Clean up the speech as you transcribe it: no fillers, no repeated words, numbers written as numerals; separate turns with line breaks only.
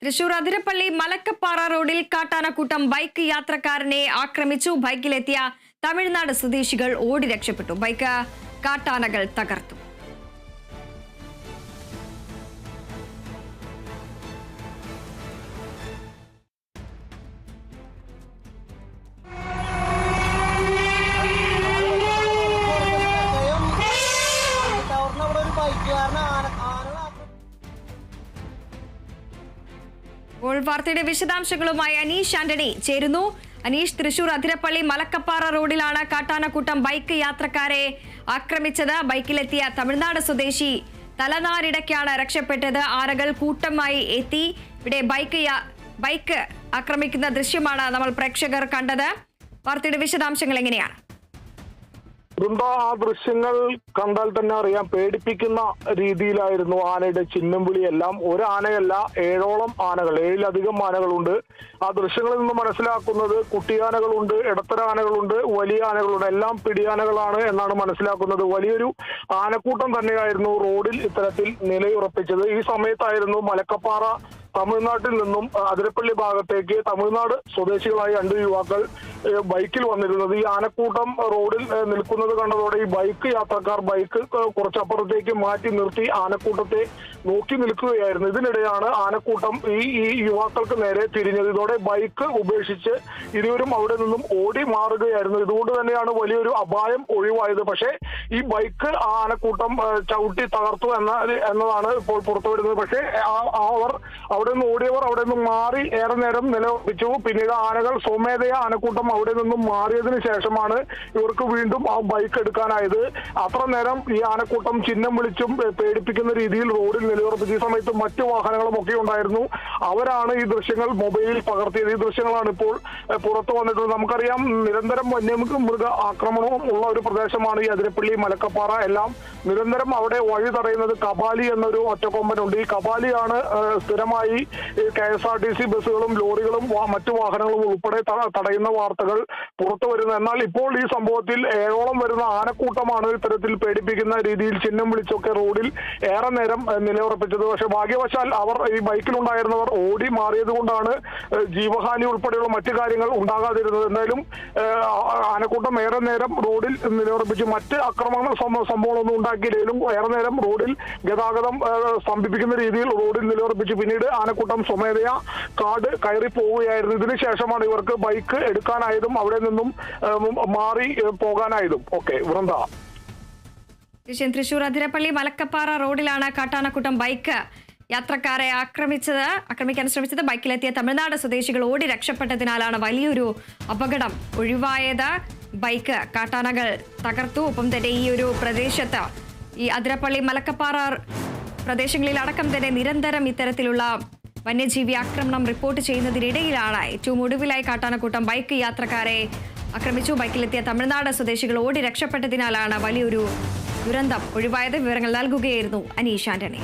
തൃശൂർ അതിരപ്പള്ളി മലക്കപ്പാറ റോഡിൽ കാട്ടാനക്കൂട്ടം ബൈക്ക് യാത്രക്കാരനെ ആക്രമിച്ചു. ബൈക്കിലെത്തിയ തമിഴ്നാട് സ്വദേശികൾ ഓടി രക്ഷപ്പെട്ടു. ബൈക്ക് കാട്ടാനകൾ തകർത്തു. വാർത്തയുടെ വിശദാംശങ്ങളുമായി അനീഷ് ആന്റണി ചേരുന്നു. അനീഷ്, തൃശൂർ അതിരപ്പള്ളി മലക്കപ്പാറ റോഡിലാണ് കാട്ടാനക്കൂട്ടം ബൈക്ക് യാത്രക്കാരെ ആക്രമിച്ചത്. ബൈക്കിലെത്തിയ തമിഴ്നാട് സ്വദേശി തലനാരിടയ്ക്കാണ് രക്ഷപ്പെട്ടത്. ആനകൾ കൂട്ടമായി എത്തി. ഇവിടെ ബൈക്ക് ആക്രമിക്കുന്ന ദൃശ്യമാണ് നമ്മൾ പ്രേക്ഷകർ കണ്ടത്. വാർത്തയുടെ വിശദാംശങ്ങൾ എങ്ങനെയാണ്?
ആ ദൃശ്യങ്ങൾ കണ്ടാൽ തന്നെ അറിയാം, പേടിപ്പിക്കുന്ന രീതിയിലായിരുന്നു ആനയുടെ ചിഹ്നം വിളിയെല്ലാം. ഒരു ആനയല്ല, 7ഓളം ആനകൾ, 7ലധികം ആനകളുണ്ട്. ആ ദൃശ്യങ്ങളിൽ നിന്ന് മനസ്സിലാക്കുന്നത് കുട്ടിയാനകളുണ്ട്, ഇടത്തര ആനകളുണ്ട്, വലിയ ആനകളുണ്ട്, എല്ലാം പിടിയാനകളാണ് എന്നാണ് മനസ്സിലാക്കുന്നത്. വലിയൊരു ആനക്കൂട്ടം തന്നെയായിരുന്നു റോഡിൽ ഇത്തരത്തിൽ നിലയുറപ്പിച്ചത്. ഈ സമയത്തായിരുന്നു മലക്കപ്പാറ തമിഴ്നാട്ടിൽ നിന്നും അതിരപ്പള്ളി ഭാഗത്തേക്ക് തമിഴ്നാട് സ്വദേശികളായ 2 യുവാക്കൾ ബൈക്കിൽ വന്നിരുന്നത്. ഈ ആനക്കൂട്ടം റോഡിൽ നിൽക്കുന്നത് കണ്ടതോടെ ഈ ബൈക്ക് യാത്രക്കാർ ബൈക്ക് കുറച്ചപ്പുറത്തേക്ക് മാറ്റി നിർത്തി ആനക്കൂട്ടത്തെ നോക്കി നിൽക്കുകയായിരുന്നു. ഇതിനിടെയാണ് ആനക്കൂട്ടം ഈ യുവാക്കൾക്ക് നേരെ തിരിഞ്ഞത്. ഇതോടെ ബൈക്ക് ഉപേക്ഷിച്ച് ഇരുവരും അവിടെ നിന്നും ഓടി മാറുകയായിരുന്നു. ഇതുകൊണ്ട് തന്നെയാണ് വലിയൊരു അപായം ഒഴിവായത്. പക്ഷേ ഈ ബൈക്ക് ആനക്കൂട്ടം ചവിട്ടി തകർത്തു എന്നതാണ് ഇപ്പോൾ പുറത്തുവരുന്നത്. പക്ഷേ അവർ അവിടെ നിന്ന് ഓടിയവർ അവിടെ നിന്നും മാറി ഏറെ നേരം നിലവിച്ചു. പിന്നീട് ആനകൾ സ്വമേധയാ ആനക്കൂട്ടം അവിടെ നിന്നും മാറിയതിനു ശേഷമാണ് ഇവർക്ക് വീണ്ടും ആ ബൈക്ക് എടുക്കാനായത്. അത്ര നേരം ഈ ആനക്കൂട്ടം ചിഹ്നം വിളിച്ചും പേടിപ്പിക്കുന്ന രീതിയിൽ റോഡിൽ നിലയുറപ്പിച്ചു. ഈ സമയത്ത് മറ്റു വാഹനങ്ങളും ഒക്കെ ഉണ്ടായിരുന്നു. അവരാണ് ഈ ദൃശ്യങ്ങൾ മൊബൈലിൽ പകർത്തിയത്. ഈ ദൃശ്യങ്ങളാണ് ഇപ്പോൾ പുറത്തു വന്നിട്ടുള്ളത്. നമുക്കറിയാം, നിരന്തരം വന്യമൃഗ ആക്രമണവും ഉള്ള ഒരു പ്രദേശമാണ് ഈ അതിരപ്പള്ളി മലക്കപ്പാറ. എല്ലാം നിരന്തരം അവിടെ വഴി തടയുന്നത് കബാലി എന്നൊരു ഒറ്റക്കൊമ്പനുണ്ട്. ഈ കബാലിയാണ് സ്ഥിരമായി KSRTC ബസ്സുകളും ലോറികളും മറ്റു വാഹനങ്ങളും ഉൾപ്പെടെ തടയുന്ന വാർത്തകൾ പുറത്തു വരുന്നത്. എന്നാൽ ഇപ്പോൾ ഈ സംഭവത്തിൽ 7ഓളം വരുന്ന ആനക്കൂട്ടമാണ് ഇത്തരത്തിൽ പേടിപ്പിക്കുന്ന രീതിയിൽ ചിഹ്നം വിളിച്ചൊക്കെ റോഡിൽ ഏറെ നേരം നിലയുറപ്പിച്ചത്. പക്ഷെ ഭാഗ്യവശാൽ ഈ ബൈക്കിലുണ്ടായിരുന്നവർ ഓടി മാറിയത് കൊണ്ടാണ് ജീവഹാനി ഉൾപ്പെടെയുള്ള മറ്റു കാര്യങ്ങൾ ഉണ്ടാകാതിരുന്നത്. എന്തായാലും ആനക്കൂട്ടം ഏറെ നേരം റോഡിൽ നിലയുറപ്പിച്ച് മറ്റ് ആക്രമണ സംഭവങ്ങളൊന്നും ഉണ്ടാക്കിയില്ലെങ്കിലും ഏറെ നേരം റോഡിൽ ഗതാഗതം സ്തംഭിപ്പിക്കുന്ന രീതിയിൽ റോഡിൽ നിലയുറപ്പിച്ച് പിന്നീട് ആനക്കൂട്ടം സ്വമേധയാ കാട് കയറി പോവുകയായിരുന്നു. ഇതിനുശേഷമാണ് ഇവർക്ക് ബൈക്ക് എടുക്കാനായതും അവിടെ നിന്നും മാറി പോകാനായതും. ഓക്കെ, വൃന്ദ.
തൃശൂർ അതിരപ്പള്ളി മലക്കപ്പാറ റോഡിലാണ് കാട്ടാനക്കൂട്ടം ബൈക്ക് യാത്രക്കാരെ ആക്രമിക്കാൻ ശ്രമിച്ചത്. ബൈക്കിലെത്തിയ തമിഴ്നാട് സ്വദേശികൾ ഓടി രക്ഷപ്പെട്ടതിനാലാണ് വലിയൊരു അപകടം ഒഴിവായത്. ബൈക്ക് കാട്ടാനകൾ തകർത്തു. ഒപ്പം തന്നെ ഈ ഒരു പ്രദേശത്ത്, ഈ അതിരപ്പള്ളി മലക്കപ്പാറ പ്രദേശങ്ങളിൽ അടക്കം തന്നെ നിരന്തരം ഇത്തരത്തിലുള്ള വന്യജീവി ആക്രമണം റിപ്പോർട്ട് ചെയ്യുന്നതിനിടയിലാണ് ഏറ്റവും ഒടുവിലായി കാട്ടാനക്കൂട്ടം ബൈക്ക് യാത്രക്കാരെ ആക്രമിച്ചു. ബൈക്കിലെത്തിയ തമിഴ്നാട് സ്വദേശികൾ ഓടി രക്ഷപ്പെട്ടതിനാലാണ് വലിയൊരു ദുരന്തം ഒഴിവായത്. വിവരങ്ങൾ നൽകുകയായിരുന്നു അനീഷ് ആന്റണി.